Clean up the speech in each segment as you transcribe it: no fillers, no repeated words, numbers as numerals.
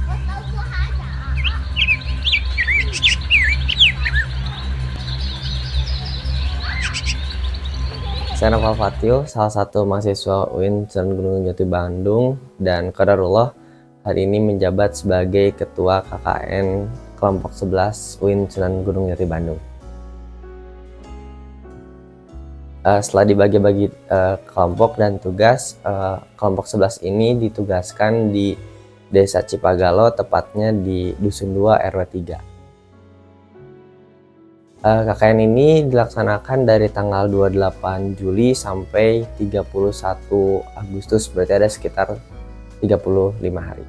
Saya Noval Fatio, salah satu mahasiswa UIN Sunan Gunung Jati Bandung, dan qadarullah hari ini menjabat sebagai Ketua KKN Kelompok 11 UIN Sunan Gunung Jati Bandung. Setelah dibagi-bagi kelompok dan tugas, kelompok 11 ini ditugaskan di Desa Cipagalo, tepatnya di Dusun 2 RW 3. KKN ini dilaksanakan dari tanggal 28 Juli sampai 31 Agustus, berarti ada sekitar 35 hari.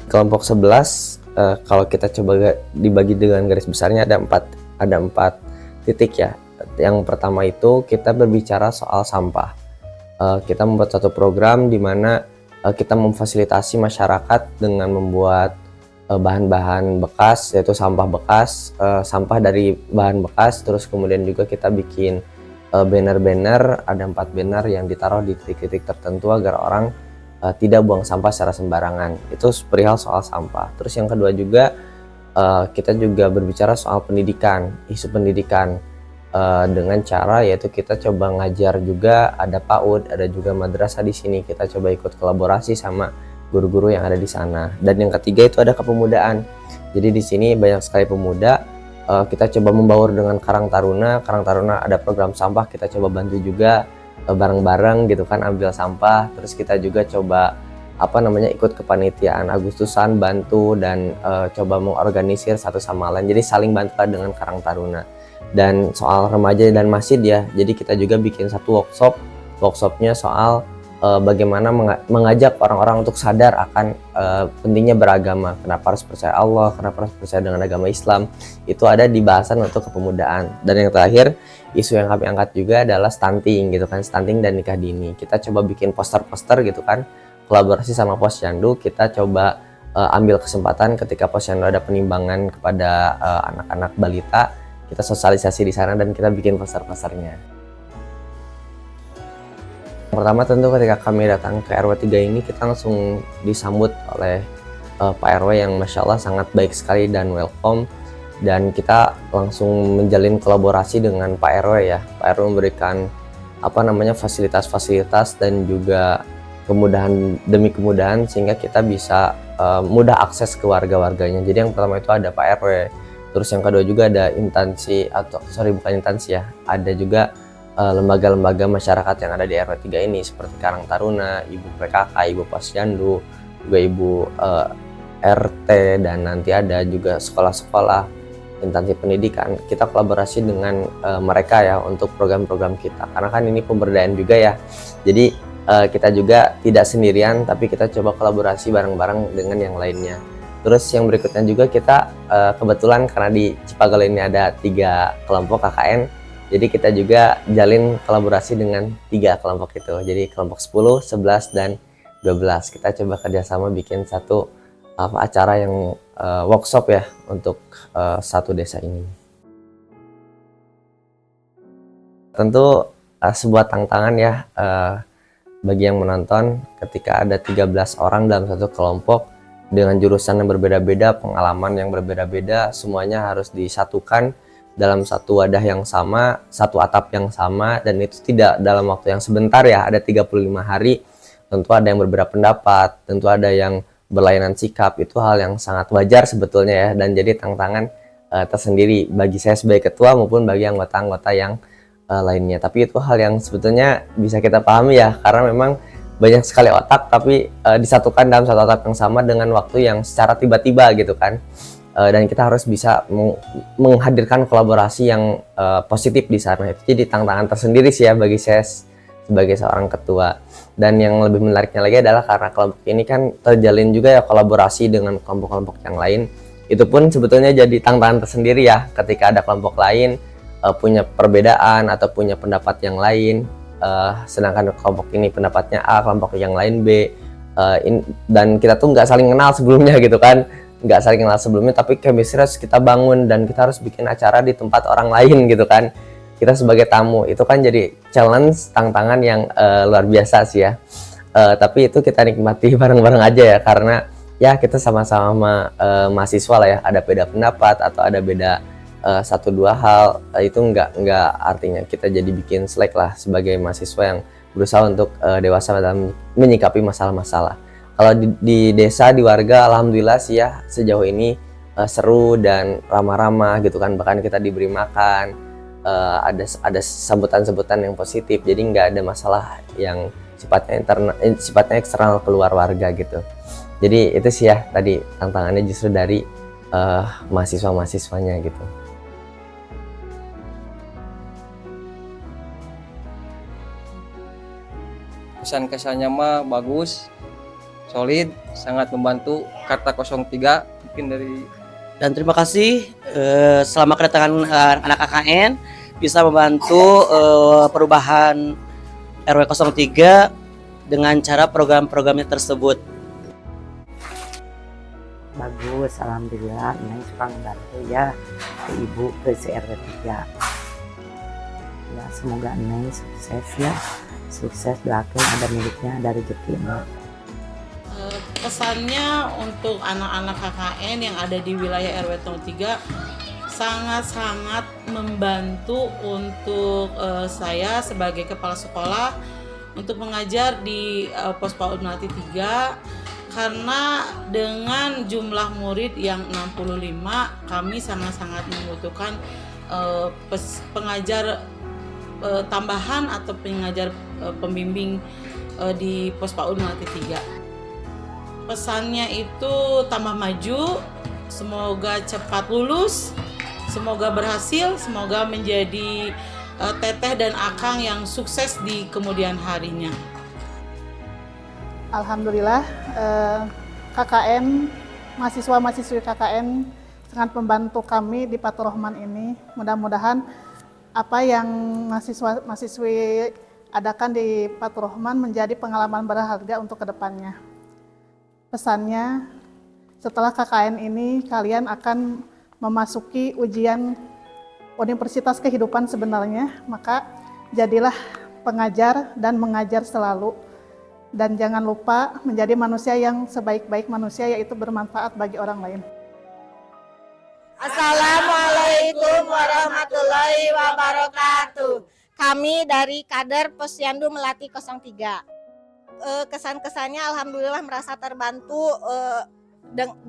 Kelompok 11, kalau kita coba dibagi dengan garis besarnya ada empat titik ya. Yang pertama itu kita berbicara soal sampah. Kita membuat satu program di mana kita memfasilitasi masyarakat dengan membuat bahan-bahan bekas, yaitu sampah bekas, sampah dari bahan bekas. Terus kemudian juga kita bikin banner-banner, ada 4 banner yang ditaruh di titik-titik tertentu agar orang tidak buang sampah secara sembarangan. Itu perihal soal sampah. Terus yang kedua juga kita juga berbicara soal pendidikan, isu pendidikan, dengan cara yaitu kita coba ngajar juga, ada PAUD, ada juga madrasah di sini. Kita coba ikut kolaborasi sama guru-guru yang ada di sana. Dan yang ketiga itu ada kepemudaan. Jadi di sini banyak sekali pemuda. Kita coba membaur dengan Karang Taruna. Karang Taruna ada program sampah, kita coba bantu juga bareng-bareng gitu kan, ambil sampah. Terus kita juga coba ikut kepanitiaan Agustusan, bantu dan coba mengorganisir satu sama lain. Jadi saling bantu dengan Karang Taruna. Dan soal remaja dan masjid ya. Jadi kita juga bikin satu workshopnya soal bagaimana mengajak orang-orang untuk sadar akan pentingnya beragama, kenapa harus percaya Allah, kenapa harus percaya dengan agama Islam. Itu ada di bahasan untuk kepemudaan. Dan yang terakhir, isu yang kami angkat juga adalah stunting gitu kan, stunting dan nikah dini. Kita coba bikin poster-poster gitu kan, kolaborasi sama Posyandu. Kita coba ambil kesempatan ketika Posyandu ada penimbangan kepada anak-anak balita, kita sosialisasi di sana dan kita bikin poster-posternya. Pertama tentu ketika kami datang ke RW 3 ini, kita langsung disambut oleh Pak RW yang Masya Allah sangat baik sekali dan welcome. Dan kita langsung menjalin kolaborasi dengan Pak RW ya. Pak RW memberikan fasilitas-fasilitas dan juga kemudahan demi kemudahan sehingga kita bisa mudah akses ke warga-warganya. Jadi yang pertama itu ada Pak RW. Terus yang kedua juga ada ada juga lembaga-lembaga masyarakat yang ada di RW 3 ini seperti Karang Taruna, Ibu PKK, Ibu Posyandu, juga Ibu RT, dan nanti ada juga sekolah-sekolah, instansi pendidikan. Kita kolaborasi dengan mereka ya untuk program-program kita, karena kan ini pemberdayaan juga ya. Jadi kita juga tidak sendirian, tapi kita coba kolaborasi bareng-bareng dengan yang lainnya. Terus yang berikutnya juga kita kebetulan karena di Cipagalo ini ada 3 kelompok KKN, jadi kita juga jalin kolaborasi dengan 3 kelompok itu. Jadi kelompok 10, 11, dan 12. Kita coba kerjasama bikin satu acara yang workshop ya untuk satu desa ini. Tentu sebuah tantangan ya bagi yang menonton ketika ada 13 orang dalam satu kelompok dengan jurusan yang berbeda-beda, pengalaman yang berbeda-beda, semuanya harus disatukan dalam satu wadah yang sama, satu atap yang sama, dan itu tidak dalam waktu yang sebentar ya, ada 35 hari. Tentu ada yang berbeda pendapat, tentu ada yang berlainan sikap, itu hal yang sangat wajar sebetulnya ya, dan jadi tantangan tersendiri bagi saya sebagai ketua maupun bagi anggota-anggota yang lainnya. Tapi itu hal yang sebetulnya bisa kita pahami ya, karena memang banyak sekali otak, tapi disatukan dalam satu atap yang sama dengan waktu yang secara tiba-tiba gitu kan. Dan kita harus bisa menghadirkan kolaborasi yang positif di sana. Itu jadi tantangan tersendiri sih ya bagi saya sebagai seorang ketua. Dan yang lebih menariknya lagi adalah karena kelompok ini kan terjalin juga ya kolaborasi dengan kelompok-kelompok yang lain. Itu pun sebetulnya jadi tantangan tersendiri ya ketika ada kelompok lain punya perbedaan atau punya pendapat yang lain, sedangkan kelompok ini pendapatnya A, kelompok yang lain B, dan kita tuh nggak saling kenal sebelumnya gitu kan. Nggak saling kenal sebelumnya, tapi chemistry harus kita bangun dan kita harus bikin acara di tempat orang lain gitu kan. Kita sebagai tamu, itu kan jadi challenge, tantangan yang luar biasa sih ya. Tapi itu kita nikmati bareng-bareng aja ya, karena ya kita sama-sama mahasiswa lah ya, ada beda pendapat atau ada beda satu dua hal, itu nggak artinya kita jadi bikin slack lah sebagai mahasiswa yang berusaha untuk dewasa dalam menyikapi masalah-masalah. Kalau di desa, di warga, alhamdulillah sih ya sejauh ini seru dan ramah-ramah gitu kan, bahkan kita diberi makan, ada sambutan-sambutan yang positif, jadi nggak ada masalah yang sifatnya eksternal keluar warga gitu. Jadi itu sih ya tadi tantangannya justru dari mahasiswa-mahasiswanya gitu. Kesan-kesannya mah bagus, solid, sangat membantu. Karta 03 mungkin dari. Dan terima kasih selama kedatangan anak KKN bisa membantu perubahan RW 03 dengan cara program-programnya tersebut. Bagus, alhamdulillah. Neng suka membantu ya ke ibu ke RW 3. Ya semoga Neng sukses ya. Sukses doakan ada miliknya, ada rezeki. Pesannya untuk anak-anak KKN yang ada di wilayah RW 03 sangat-sangat membantu untuk saya sebagai kepala sekolah untuk mengajar di Pos PAUD Melati 3, karena dengan jumlah murid yang 65 kami sangat-sangat membutuhkan pengajar tambahan atau pengajar pembimbing di Pos PAUD Melati 3. Pesannya itu tambah maju, semoga cepat lulus, semoga berhasil, semoga menjadi teteh dan akang yang sukses di kemudian harinya. Alhamdulillah, KKN, mahasiswa-mahasiswi KKN sangat membantu kami di Fathur Rahman ini. Mudah-mudahan apa yang mahasiswa-mahasiswi adakan di Fathur Rahman menjadi pengalaman berharga untuk kedepannya. Pesannya, setelah KKN ini kalian akan memasuki ujian universitas kehidupan sebenarnya, maka jadilah pengajar dan mengajar selalu. Dan jangan lupa menjadi manusia yang sebaik-baik manusia, yaitu bermanfaat bagi orang lain. Assalamualaikum warahmatullahi wabarakatuh. Kami dari kader Posyandu Melati 03. Kesan-kesannya alhamdulillah merasa terbantu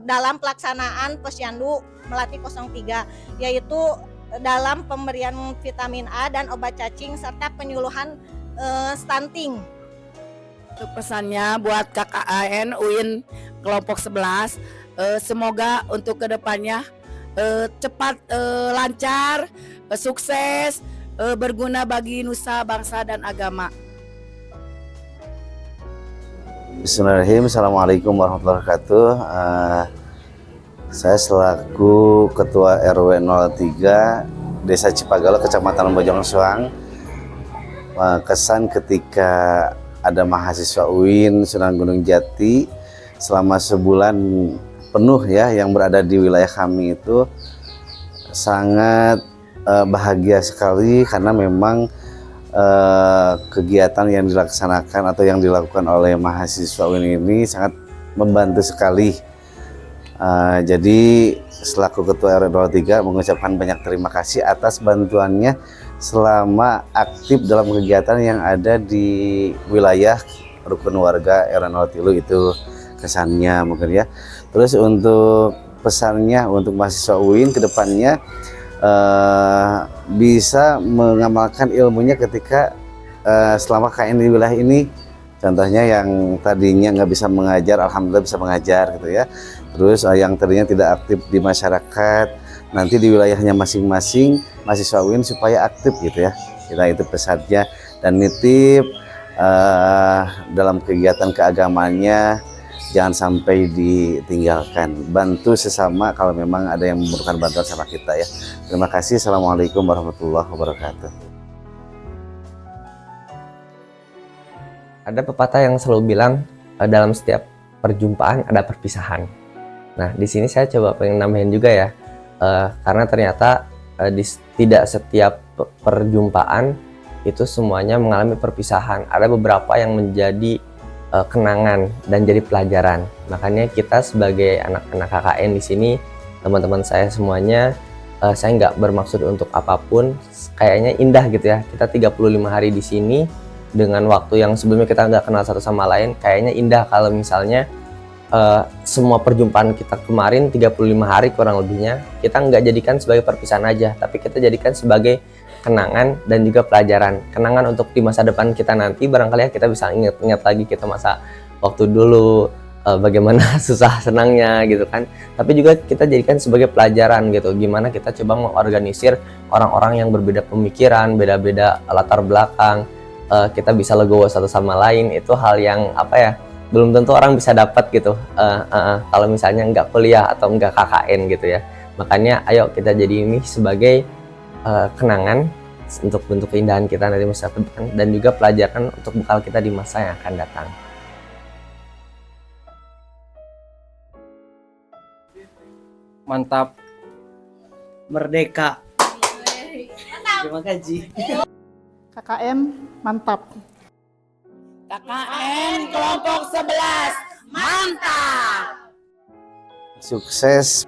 dalam pelaksanaan Posyandu Melati 03, yaitu dalam pemberian vitamin A dan obat cacing serta penyuluhan stunting. Untuk pesannya buat KKN UIN kelompok 11, semoga untuk kedepannya cepat lancar, sukses, berguna bagi nusa, bangsa, dan agama. Bismillahirrahmanirrahim. Assalamualaikum warahmatullahi wabarakatuh. Saya selaku Ketua RW 03 Desa Cipagalo, Kecamatan Bojong Soang. Kesan ketika ada mahasiswa UIN Sunan Gunung Jati selama sebulan penuh ya yang berada di wilayah kami itu sangat bahagia sekali, karena memang kegiatan yang dilaksanakan atau yang dilakukan oleh mahasiswa UIN ini sangat membantu sekali. Jadi selaku Ketua RW 03 mengucapkan banyak terima kasih atas bantuannya selama aktif dalam kegiatan yang ada di wilayah rukun warga RW 03 itu kesannya mungkin ya. Terus untuk pesannya untuk mahasiswa UIN ke depannya bisa mengamalkan ilmunya ketika selama KN di wilayah ini. Contohnya yang tadinya nggak bisa mengajar, alhamdulillah bisa mengajar gitu ya. Terus yang tadinya tidak aktif di masyarakat, nanti di wilayahnya masing-masing mahasiswa UIN supaya aktif gitu ya. Kita itu pesannya, dan nitip dalam kegiatan keagamannya jangan sampai ditinggalkan. Bantu sesama kalau memang ada yang memerlukan bantuan sama kita ya. Terima kasih. Assalamualaikum warahmatullahi wabarakatuh. Ada pepatah yang selalu bilang dalam setiap perjumpaan ada perpisahan. Nah, di sini saya coba pengen nambahin juga ya, karena ternyata tidak setiap perjumpaan itu semuanya mengalami perpisahan. Ada beberapa yang menjadi kenangan dan jadi pelajaran. Makanya kita sebagai anak-anak KKN di sini, teman-teman saya semuanya, saya nggak bermaksud untuk apapun, kayaknya indah gitu ya. Kita 35 hari di sini dengan waktu yang sebelumnya kita nggak kenal satu sama lain, kayaknya indah kalau misalnya semua perjumpaan kita kemarin 35 hari kurang lebihnya kita nggak jadikan sebagai perpisahan aja, tapi kita jadikan sebagai kenangan dan juga pelajaran. Kenangan untuk di masa depan kita nanti, barangkali ya kita bisa ingat-ingat lagi kita masa waktu dulu, bagaimana susah senangnya gitu kan. Tapi juga kita jadikan sebagai pelajaran gitu, gimana kita coba mengorganisir orang-orang yang berbeda pemikiran, beda-beda latar belakang, kita bisa legowo satu sama lain. Itu hal yang apa ya, belum tentu orang bisa dapat gitu kalau misalnya nggak kuliah atau nggak KKN gitu ya. Makanya ayo kita jadi ini sebagai kenangan untuk bentuk keindahan kita nanti masa depan, dan juga pelajaran untuk bekal kita di masa yang akan datang. Mantap. Merdeka. Terima kasih. KKN mantap. KKN kelompok 11 mantap. Sukses